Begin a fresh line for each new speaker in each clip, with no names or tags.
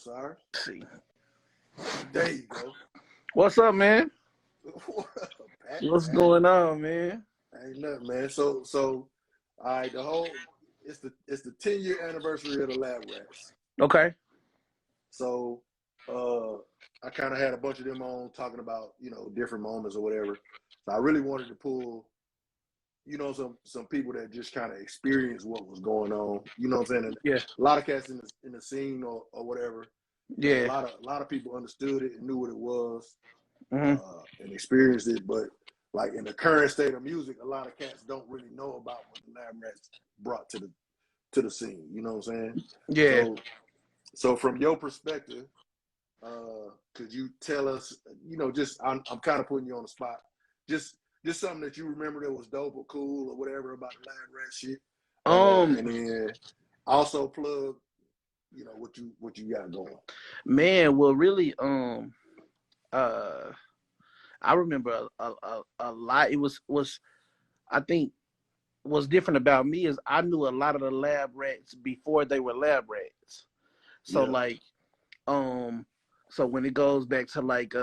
Cyrus.
Let's see.
There you go.
What's up, man?
Pat,
What's
man.
going on, man?
Ain't nothing, man. So, all right. It's the 10-year anniversary of the LabRatz.
Okay.
So, I kind of had a bunch of them on talking about different moments or whatever. So I really wanted to pull, some people that just kind of experienced what was going on. You know what I'm saying? And
Yeah.
a lot of cats in the scene or whatever.
Yeah.
A lot of people understood it and knew what it was,
Mm-hmm.
and experienced it. But like in the current state of music, a lot of cats don't really know about what the LabRatz brought to the scene. You know what I'm saying?
Yeah.
So from your perspective, could you tell us? I'm kind of putting you on the spot. Just something that you remember that was dope or cool or whatever about the LabRatz shit. And then also plug, what you got going.
Man, well, really, I remember a lot. It was I think what's different about me is I knew a lot of the LabRatz before they were LabRatz. So
Yeah.
like, so when it goes back to like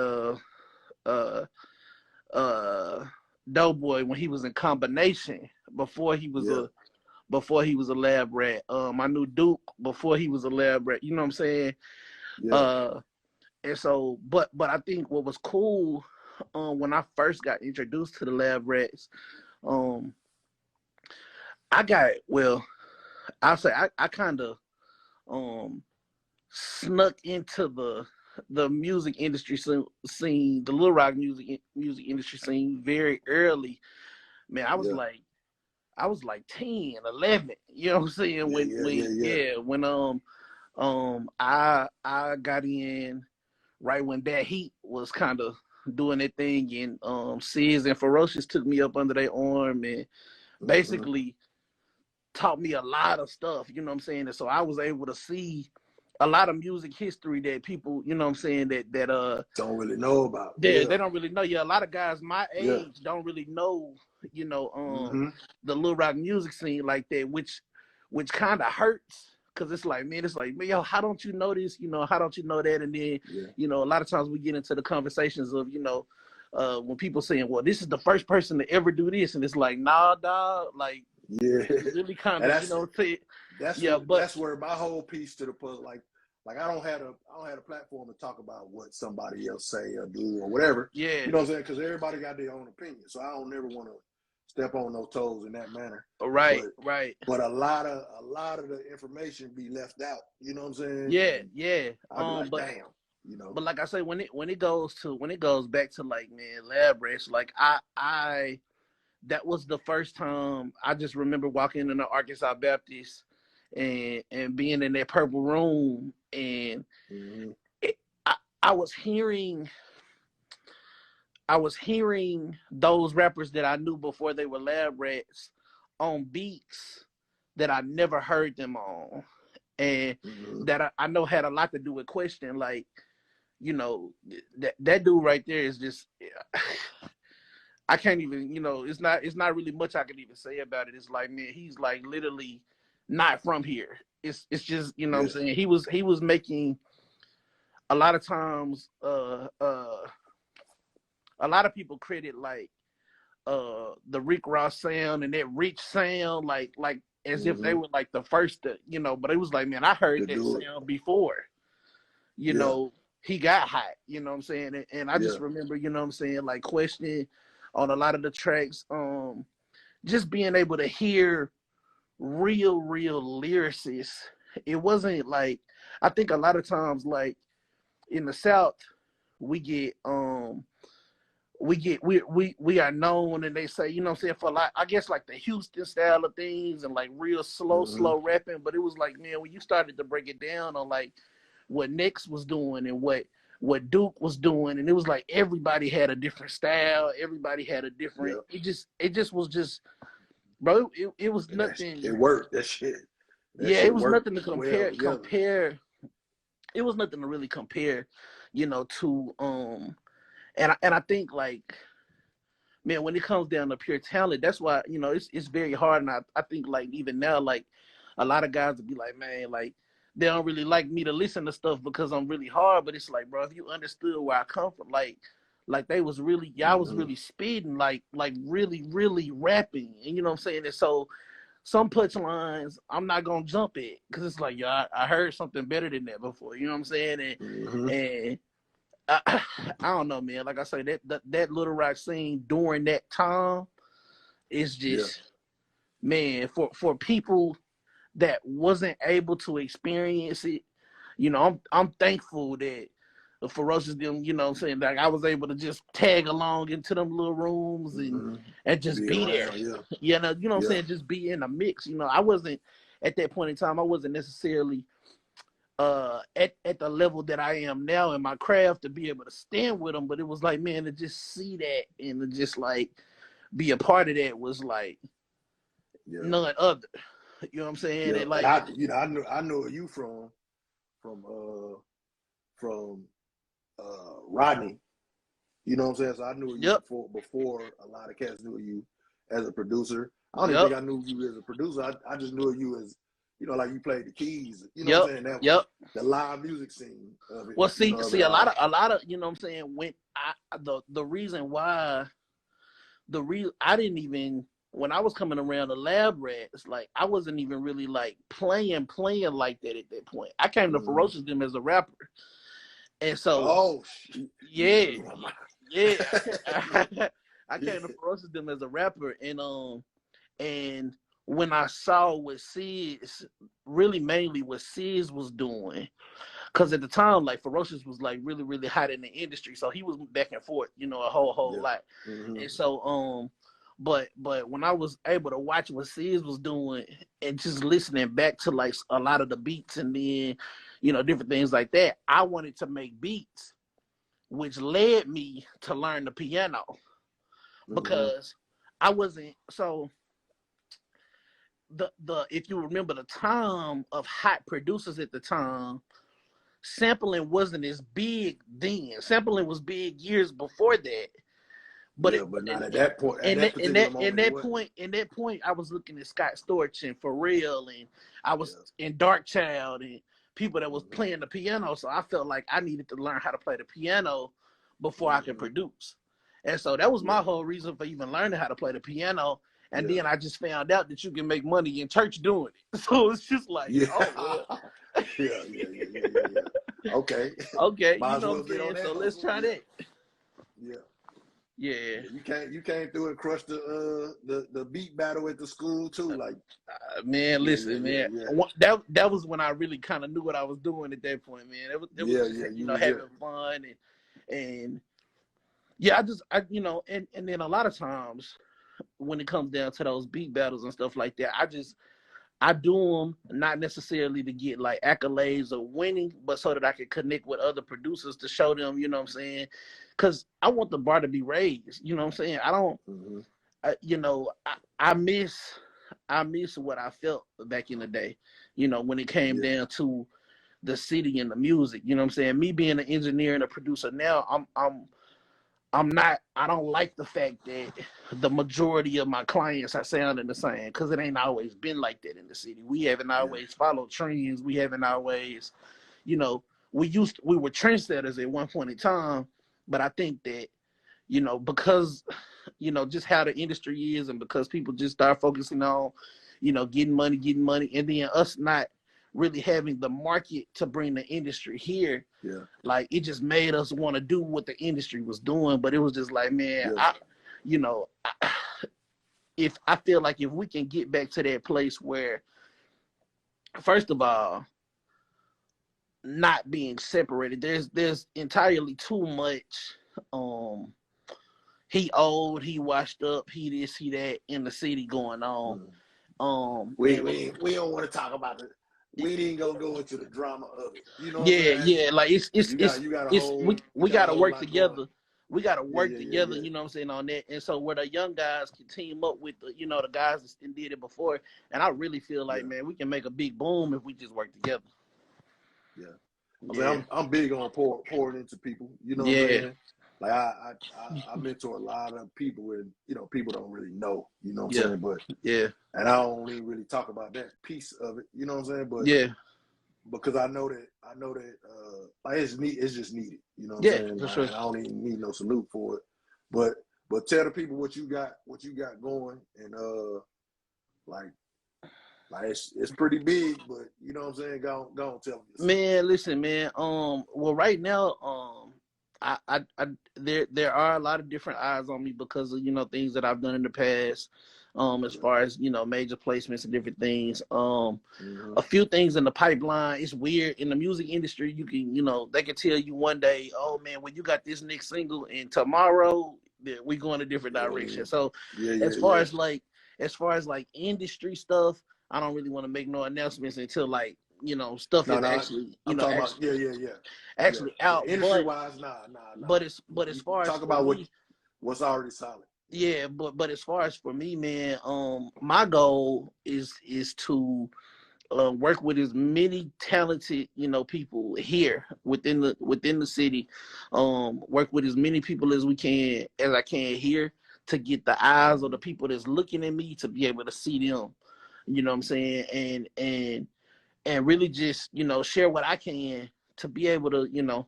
Doughboy when he was in combination before he was a LabRat. I knew Duke before he was a LabRat. You know what I'm saying?
Yeah.
And so, but I think what was cool, when I first got introduced to the LabRatz, I'll say I kind of snuck into the music industry scene, the Little Rock music industry scene very early. Man, I was like 10, 11, you know what I'm saying? When I got in right when that Heat was kind of doing their thing, and Sis and Ferocious took me up under their arm and basically taught me a lot of stuff, you know what I'm saying? And so I was able to see a lot of music history that people, you know what I'm saying, that
don't really know about.
They don't really know. Yeah, a lot of guys my age don't really know, the Little Rock music scene like that, which kind of hurts. Cause it's like, man, yo, how don't you know this? How don't you know that? And then, a lot of times we get into the conversations of, when people saying, well, this is the first person to ever do this. And it's like, nah, dog, like, really kind of,
that's where my whole piece to the puzzle, like I don't have a platform to talk about what somebody else say or do or whatever.
Yeah.
You know what I'm saying? Because everybody got their own opinion. So I don't never want to step on no toes in that manner.
Right.
But a lot of the information be left out. You know what I'm saying?
Yeah.
I'd be like, damn.
But like I say, when it goes back to like, man, LabRatz, like I that was the first time I just remember walking in the Arkansas Baptist and being in that purple room, and I was hearing those rappers that I knew before they were LabRatz on beats that I never heard them on, and that I know had a lot to do with Question. Like, that dude right there is just, I can't even, it's not really much I can even say about it. It's like, man, he's like literally not from here. It's just, what I'm saying? He was making a lot of times, a lot of people credit like the Rick Ross sound and that rich sound, like as if they were like the first to, but it was like, man, I heard that sound before, he got hot, you know what I'm saying? And I just remember, you know what I'm saying, like Question on a lot of the tracks, just being able to hear real lyricists. It wasn't like, I think a lot of times, like in the South, we are known, and they say, you know what I'm saying, for like, I guess like the Houston style of things and like real slow rapping. But it was like, man, when you started to break it down on like what Nex was doing and what Duke was doing, and it was like everybody had a different style, everybody had a different, it just was just, bro, it was nothing.
It worked, that shit.
It was nothing to compare. It was nothing to really compare, to and I think, like, man, when it comes down to pure talent, that's why, it's very hard. And I think, like, even now, like, a lot of guys would be like, man, like, they don't really like me to listen to stuff because I'm really hard. But it's like, bro, if you understood where I come from, like they was really, y'all was really spitting, like really, really rapping. And you know what I'm saying? And so some punchlines I'm not gonna jump at because it's like, yo, I heard something better than that before. You know what I'm saying? And I don't know, man. Like I say, that Little Rock scene during that time is just, man, for people that wasn't able to experience it, you know, I'm thankful that the Ferocious them, you know what I'm saying, like I was able to just tag along into them little rooms and just be there. You know what I'm saying, just be in a mix. You know, I wasn't at that point in time, I wasn't necessarily at the level that I am now in my craft to be able to stand with them, but it was like, man, to just see that and to just like be a part of that was like none other. You know what I'm saying?
Yeah.
And like,
I know you from Rodney. You know what I'm saying? So I knew you before a lot of cats knew you as a producer. I don't even think I knew you as a producer. I just knew you as, you know, like you played the keys. You know what I'm saying? That was the live music scene of it.
Well, see, a lot of, you know what I'm saying, when the reason why I didn't even, when I was coming around the LabRatz, like I wasn't even really like playing like that at that point. I came to Ferocious them as a rapper. And so I came to Ferocious them as a rapper, and when I saw what Sis, really mainly what Sis was doing, because at the time, like Ferocious was like really, really hot in the industry, so he was back and forth, you know, a whole lot. And so but when I was able to watch what Sis was doing and just listening back to like a lot of the beats and then, you know, different things like that, I wanted to make beats, which led me to learn the piano because I wasn't, so the if you remember the time of hot producers at the time, sampling wasn't as big then. Sampling was big years before that. But
but not at that point.
In that point, I was looking at Scott Storch and Pharrell, and I was in Dark Child and people that was playing the piano. So I felt like I needed to learn how to play the piano before I could produce. And so that was my whole reason for even learning how to play the piano. And then I just found out that you can make money in church doing it. So it's just like, oh, well.
Okay.
Okay, you know what I'm saying? So let's try that.
Yeah. You came through and crushed the beat battle at the school too, like.
Man, listen, man. That was when I really kind of knew what I was doing at that point, man. It was just, you know, having fun and I you know, and then a lot of times when it comes down to those beat battles and stuff like that, I do them not necessarily to get like accolades or winning, but so that I can connect with other producers to show them, you know what I'm saying? Because I want the bar to be raised, you know what I'm saying? I don't, you know, I miss what I felt back in the day, you know, when it came down to the city and the music, you know what I'm saying? Me being an engineer and a producer now, I don't like the fact that the majority of my clients are sounding the same because it ain't always been like that in the city. We haven't always followed trends. We haven't always, you know, we were trendsetters at one point in time, but I think that, you know, because, you know, just how the industry is and because people just start focusing on, you know, getting money, and then us not really having the market to bring the industry here. Like it just made us want to do what the industry was doing, but it was just like, man, if I feel like if we can get back to that place where, first of all, not being separated, there's entirely too much he old, he washed up, he this, he that in the city going on.
We don't want to talk about it. We ain't gonna go into the drama of it. You know what I'm saying?
Like we gotta work together. We gotta work together, you know what I'm saying, on that. And so where the young guys can team up with the, you know, the guys that did it before. And I really feel like, man, we can make a big boom if we just work together.
I mean, I'm big on pouring into people, you know what I'm saying? Like I mentor a lot of people and, you know, people don't really know, you know what I'm saying? But and I don't even really talk about that piece of it, you know what I'm saying? But because I know that like it's just needed. You know what I'm
Yeah,
saying?
for sure.
And I don't even need no salute for it. But tell the people what you got going, and like it's pretty big, but you know what I'm saying? Go on, tell me.
Man, listen, man. Well, right now, I there are a lot of different eyes on me because of things that I've done in the past. As far as major placements and different things. A few things in the pipeline. It's weird in the music industry. You can they can tell you one day, oh man, when you got this next single, and tomorrow we go in a different direction. So as far as like industry stuff, I don't really want to make no announcements until like stuff is actually
I'm talking
actually,
about
actually out.
Industry wise, nah.
But as far as
talk
for
about
me,
what's already solid.
yeah, but as far as for me, man, my goal is to work with as many talented people here within the city, work with as many people as I can here, to get the eyes of the people that's looking at me, to be able to see them, you know what I'm saying, and really just share what I can to be able to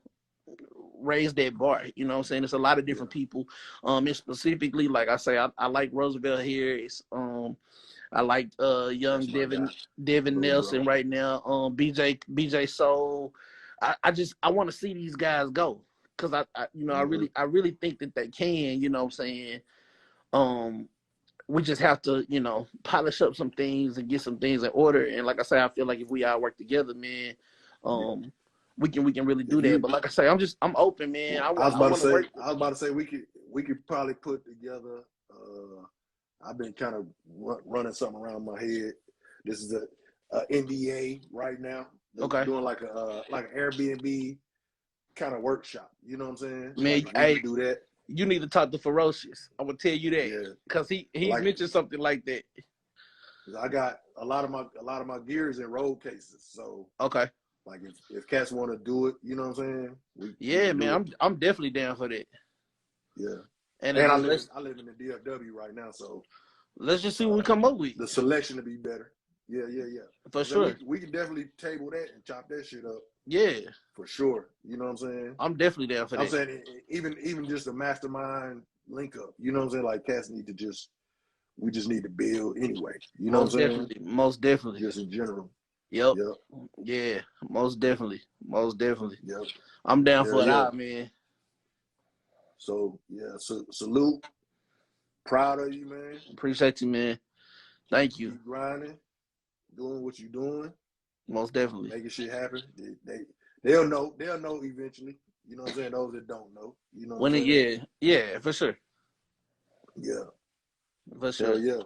raise that bar. You know what I'm saying? It's a lot of different people. And specifically, like I say, I like Roosevelt here. It's I like young Devin Nelson right now. BJ Soul. I want to see these guys go, because I really think that they can. You know what I'm saying? We just have to polish up some things and get some things in order. And like I say, I feel like if we all work together, man, we can really do that. But like I say, I'm open, man. I was
about to say we could probably put together. I've been kind of running something around my head. This is a NDA right now.
Okay.
Doing like an Airbnb kind of workshop. You know what I'm saying?
Man,
like, hey, do that.
You need to talk to Ferocious. I'm gonna tell you that, because he mentioned something like that.
I got a lot of my gears in road cases. So
okay.
Like if cats want to do it, you know what I'm saying?
Yeah, man, I'm definitely down for that.
Yeah.
And
I live in the DFW right now, so
let's just see what we come up with.
The selection to be better. Yeah.
For sure.
We can definitely table that and chop that shit up.
Yeah.
For sure. You know what I'm saying?
I'm definitely down for that.
I'm saying even just a mastermind link up. You know what I'm saying? Like cats need to we just need to build anyway. You know what I'm saying?
Most definitely.
Just in general.
Yep. Yeah, most definitely.
Yep.
I'm down for it, man.
So salute. Proud of you, man.
Appreciate you, man. Thank you.
Keep grinding, doing what you're doing.
Most definitely.
Making shit happen. They'll know eventually. You know what I'm saying? Those that don't know. You know what I'm saying?
Yeah, for sure.
Yeah.
For sure.
Hell yeah.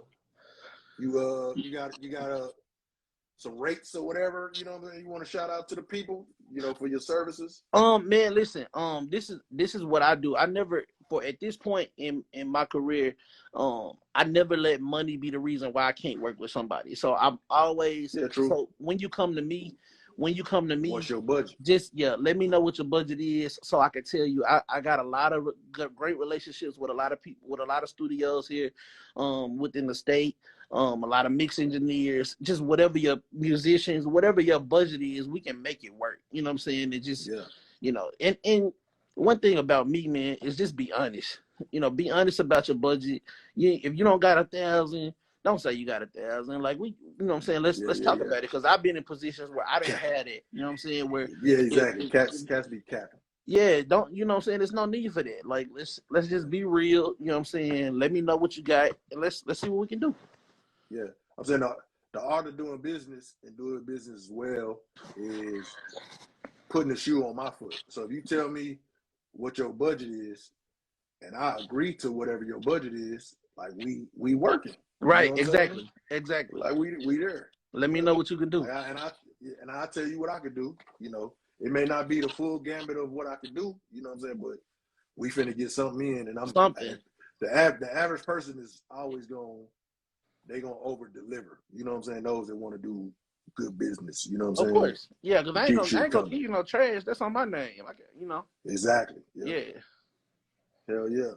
You got some rates or whatever, you know what I'm saying? You want to shout out to the people, for your services?
Man, listen, this is what I do. I never, at this point in my career, I never let money be the reason why I can't work with somebody. So I'm always so when you come to me,
what's your budget?
Just let me know what your budget is, so I can tell you. I got a lot of great relationships with a lot of people, with a lot of studios here, within the state. A lot of mix engineers, just whatever your musicians, whatever your budget is, we can make it work. You know what I'm saying? It just, and one thing about me, man, is just be honest. Be honest about your budget. If you don't got 1,000, don't say you got 1,000. Like you know what I'm saying? Let's talk about it, because I've been in positions where I didn't have it. You know what I'm saying? Where
exactly. Cats be capping.
Yeah, don't you know what I'm saying? There's no need for that. Like let's just be real. You know what I'm saying? Let me know what you got, and let's see what we can do.
Yeah, I'm saying the art of doing business and doing business well is putting the shoe on my foot. So if you tell me what your budget is, and I agree to whatever your budget is, like we working.
Right, exactly.
Like we there.
Let me know what you can do.
And I tell you what I could do. It may not be the full gambit of what I could do. You know what I'm saying? But we finna get something in, and the average person is always they gonna over deliver. You know what I'm saying? Those that want to do good business. You know what I'm saying?
Of course. Yeah, because I ain't gonna give you no trash. That's on my name.
Exactly.
Yeah.
Hell yeah.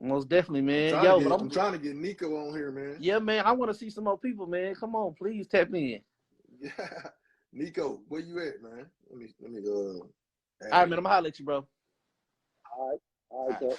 Most definitely, man.
I'm trying to get Nico on here, man.
Yeah, man. I want to see some more people, man. Come on, please tap in.
Nico, where you at, man? Let me
All right, man. I'm gonna holler at you, bro.
All right,
all right.